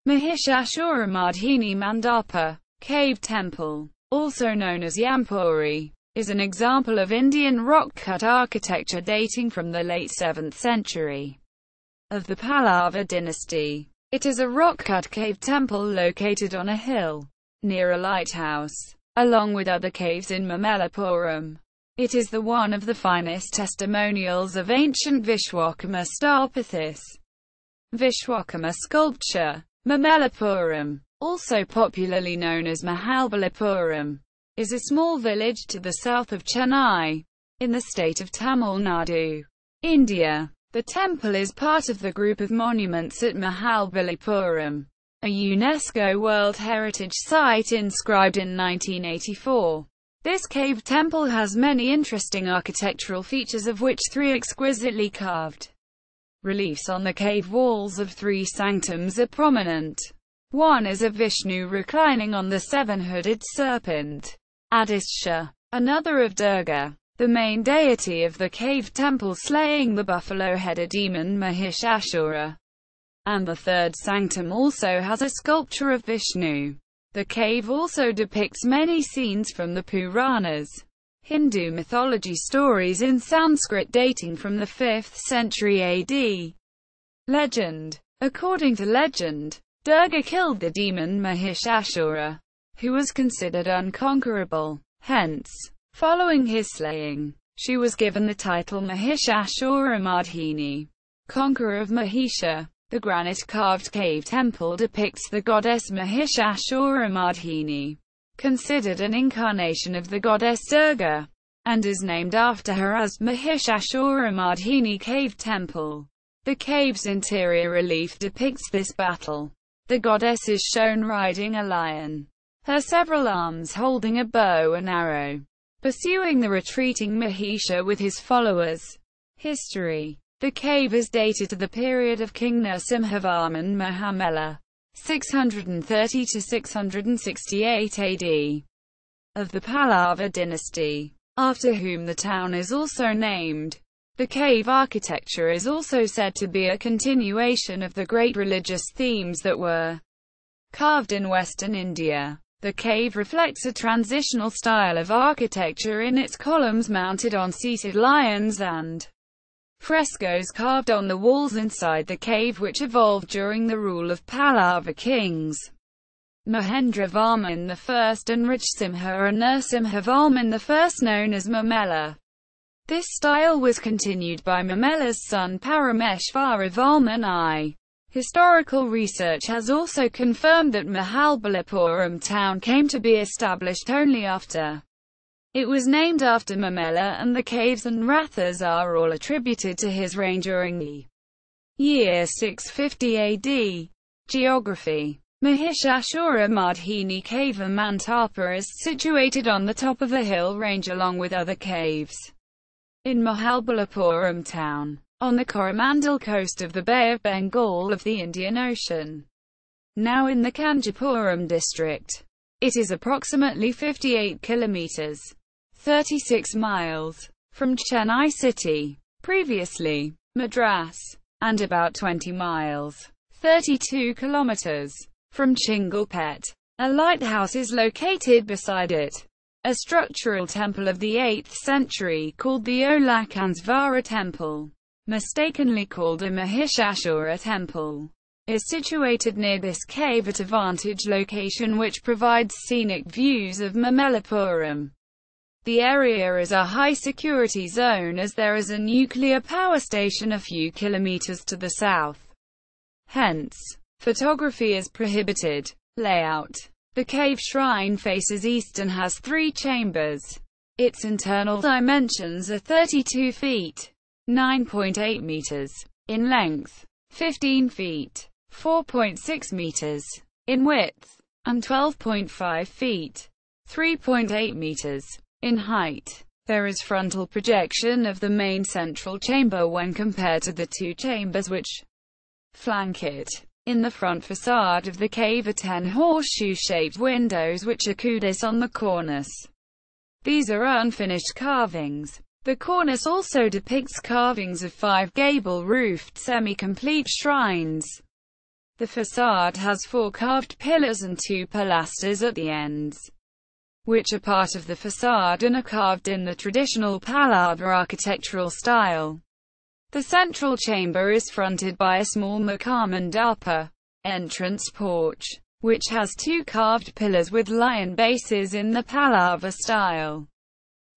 Mahishasuramardhini Mandapa, cave temple, also known as Yampuri, is an example of Indian rock-cut architecture dating from the late 7th century of the Pallava dynasty. It is a rock-cut cave temple located on a hill, near a lighthouse, along with other caves in Mamallapuram. It is one of the finest testimonials of ancient Vishwakarma Sthapathis. Vishwakarma sculpture. Mamallapuram, also popularly known as Mahabalipuram, is a small village to the south of Chennai, in the state of Tamil Nadu, India. The temple is part of the group of monuments at Mahabalipuram, a UNESCO World Heritage Site inscribed in 1984. This cave temple has many interesting architectural features, of which 3 exquisitely carved reliefs on the cave walls of 3 sanctums are prominent. One is of Vishnu reclining on the 7-hooded serpent, Adisesha. Another of Durga, the main deity of the cave temple, slaying the buffalo-headed demon Mahishasura. And the third sanctum also has a sculpture of Vishnu. The cave also depicts many scenes from the Puranas, Hindu mythology stories in Sanskrit dating from the 5th century AD. Legend. According to legend, Durga killed the demon Mahishasura, who was considered unconquerable. Hence, following his slaying, she was given the title Mahishasuramardhini, conqueror of Mahisha. The granite-carved cave temple depicts the goddess Mahishasuramardhini, considered an incarnation of the goddess Durga, and is named after her as Mahishasuramardhini Cave Temple. The cave's interior relief depicts this battle. The goddess is shown riding a lion, her several arms holding a bow and arrow, pursuing the retreating Mahisha with his followers. History. The cave is dated to the period of King Narasimhavarman Mahamalla, 630 to 668 AD, of the Pallava dynasty, after whom the town is also named. The cave architecture is also said to be a continuation of the great religious themes that were carved in Western India. The cave reflects a transitional style of architecture in its columns mounted on seated lions and frescoes carved on the walls inside the cave, which evolved during the rule of Pallava kings Mahendravarman I and Rajsimha and Narasimhavarman I, known as Mamalla. This style was continued by Mamalla's son Parameshvaravarman I. Historical research has also confirmed that Mahabalipuram town came to be established only after it was named after Mamalla, and the caves and rathas are all attributed to his reign during the year 650 AD. Geography. Mahishasuramardhini Cave Mandapa is situated on the top of a hill range along with other caves in Mahabalipuram town, on the Coromandel coast of the Bay of Bengal of the Indian Ocean, now in the Kanjipuram district. It is approximately 58 kilometers, 36 miles, from Chennai city, previously Madras, and about 20 miles, 32 kilometers, from Chingalpet. A lighthouse is located beside it. A structural temple of the 8th century called the Olakansvara temple, mistakenly called a Mahishasura temple, is situated near this cave at a vantage location which provides scenic views of Mamallapuram. The area is a high-security zone as there is a nuclear power station a few kilometers to the south. Hence, photography is prohibited. Layout. The cave shrine faces east and has 3 chambers. Its internal dimensions are 32 feet, 9.8 meters, in length, 15 feet, 4.6 meters, in width, and 12.5 feet, 3.8 meters, in height. There is frontal projection of the main central chamber when compared to the 2 chambers which flank it. In the front facade of the cave are 10 horseshoe-shaped windows which are kudas on the cornice. These are unfinished carvings. The cornice also depicts carvings of 5 gable-roofed semi-complete shrines. The facade has 4 carved pillars and 2 pilasters at the ends, which are part of the facade and are carved in the traditional Pallava architectural style. The central chamber is fronted by a small Mandapa entrance porch, which has 2 carved pillars with lion bases in the Pallava style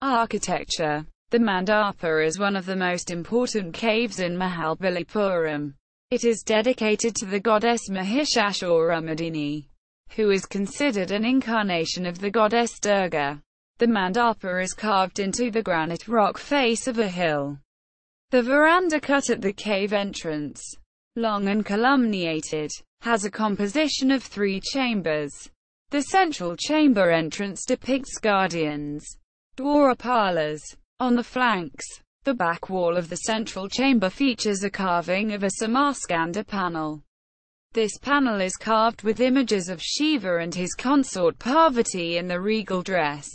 architecture. The Mandapa is one of the most important caves in Mahabalipuram. It is dedicated to the goddess Mahishasuramardhini, who is considered an incarnation of the goddess Durga. The Mandapa is carved into the granite rock face of a hill. The veranda cut at the cave entrance, long and columniated, has a composition of 3 chambers. The central chamber entrance depicts guardians, dwarapalas, on the flanks. The back wall of the central chamber features a carving of a Samarskanda panel. This panel is carved with images of Shiva and his consort Parvati in the regal dress,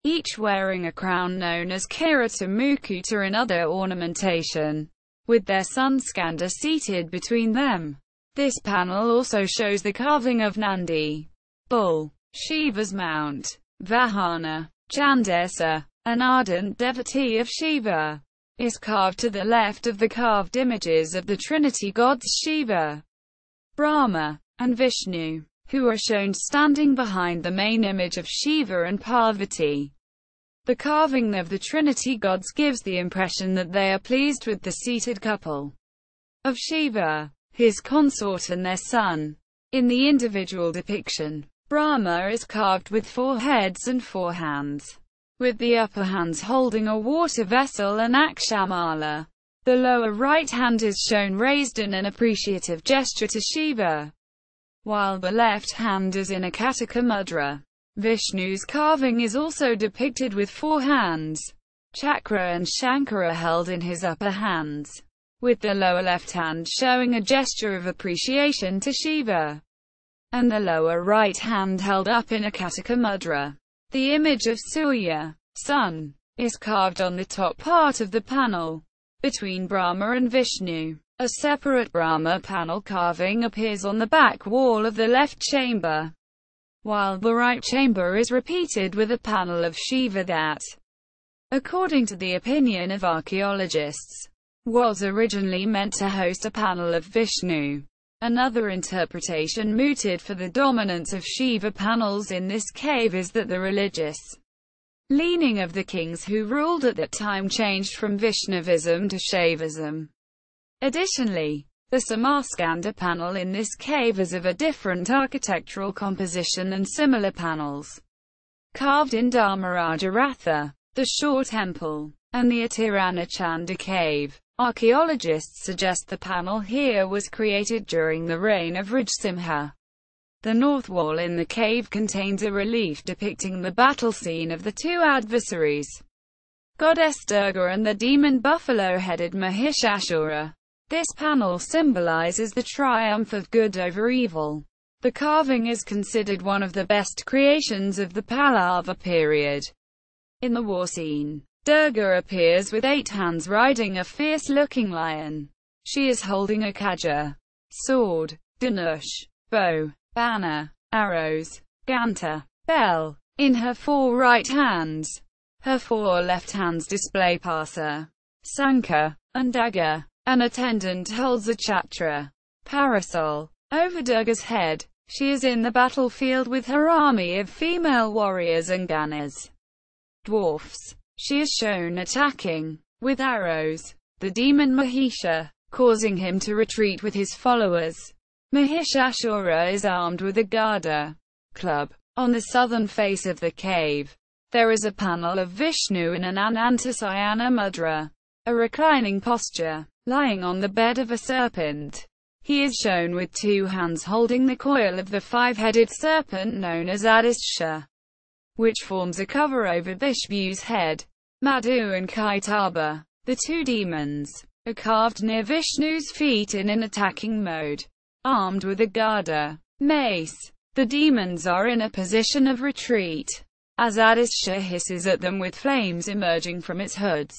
each wearing a crown known as Kirata Mukuta and other ornamentation, with their son Skanda seated between them. This panel also shows the carving of Nandi, bull, Shiva's mount, Vahana, Chandesa, an ardent devotee of Shiva, is carved to the left of the carved images of the Trinity gods Shiva, Brahma, and Vishnu, who are shown standing behind the main image of Shiva and Parvati. The carving of the Trinity gods gives the impression that they are pleased with the seated couple of Shiva, his consort and their son. In the individual depiction, Brahma is carved with 4 heads and 4 hands, with the upper hands holding a water vessel and Akshamala. The lower right hand is shown raised in an appreciative gesture to Shiva, while the left hand is in a Kataka mudra. Vishnu's carving is also depicted with 4 hands, Chakra and Shankara held in his upper hands, with the lower left hand showing a gesture of appreciation to Shiva, and the lower right hand held up in a Kataka mudra. The image of Surya, sun, is carved on the top part of the panel, between Brahma and Vishnu. A separate Brahma panel carving appears on the back wall of the left chamber, while the right chamber is repeated with a panel of Shiva that, according to the opinion of archaeologists, was originally meant to host a panel of Vishnu. Another interpretation mooted for the dominance of Shiva panels in this cave is that the religious leaning of the kings who ruled at that time changed from Vaishnavism to Shaivism. Additionally, the Samarskanda panel in this cave is of a different architectural composition than similar panels carved in Dharmarajaratha, the Shore Temple, and the Atiranachanda cave. Archaeologists suggest the panel here was created during the reign of Rajsimha. The north wall in the cave contains a relief depicting the battle scene of the 2 adversaries, Goddess Durga and the demon buffalo-headed Mahishasura. This panel symbolizes the triumph of good over evil. The carving is considered one of the best creations of the Pallava period. In the war scene, Durga appears with 8 hands riding a fierce-looking lion. She is holding a khaja, sword, dhanush, bow, banner, arrows, ganta, bell, in her 4 right hands. Her 4 left hands display pasa, sankha, and dagger. An attendant holds a chhatra, parasol, over Durga's head. She is in the battlefield with her army of female warriors and ganas, dwarfs. She is shown attacking, with arrows, the demon Mahisha, causing him to retreat with his followers. Mahishasura is armed with a gada, club. On the southern face of the cave, there is a panel of Vishnu in an Anantasayana mudra, a reclining posture, lying on the bed of a serpent. He is shown with 2 hands holding the coil of the 5-headed serpent known as Adisesha, which forms a cover over Vishnu's head. Madhu and Kaitaba, the 2 demons, are carved near Vishnu's feet in an attacking mode, armed with a gada, mace. The demons are in a position of retreat, as Adisesha hisses at them with flames emerging from its hoods.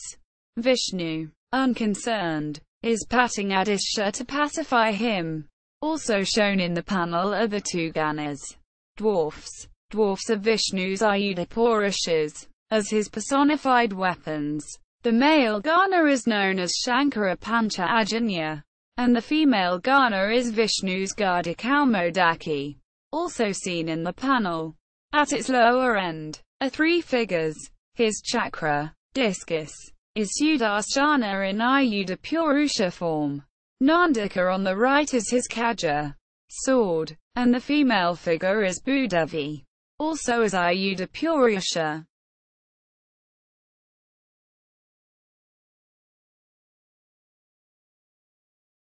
Vishnu, unconcerned, is patting Adisesha to pacify him. Also shown in the panel are the two Ganas, dwarfs. Dwarfs of Vishnu's Ayudha Purushas, as his personified weapons. The male Gana is known as Shankara Pancha Ajanya, and the female Gana is Vishnu's Gada Kaumodaki, also seen in the panel. At its lower end are three figures. His chakra, discus, is Sudarshana in Ayudha Purusha form. Nandika on the right is his Kaja, sword, and the female figure is Bhudavi, also as Ayudha Purusha.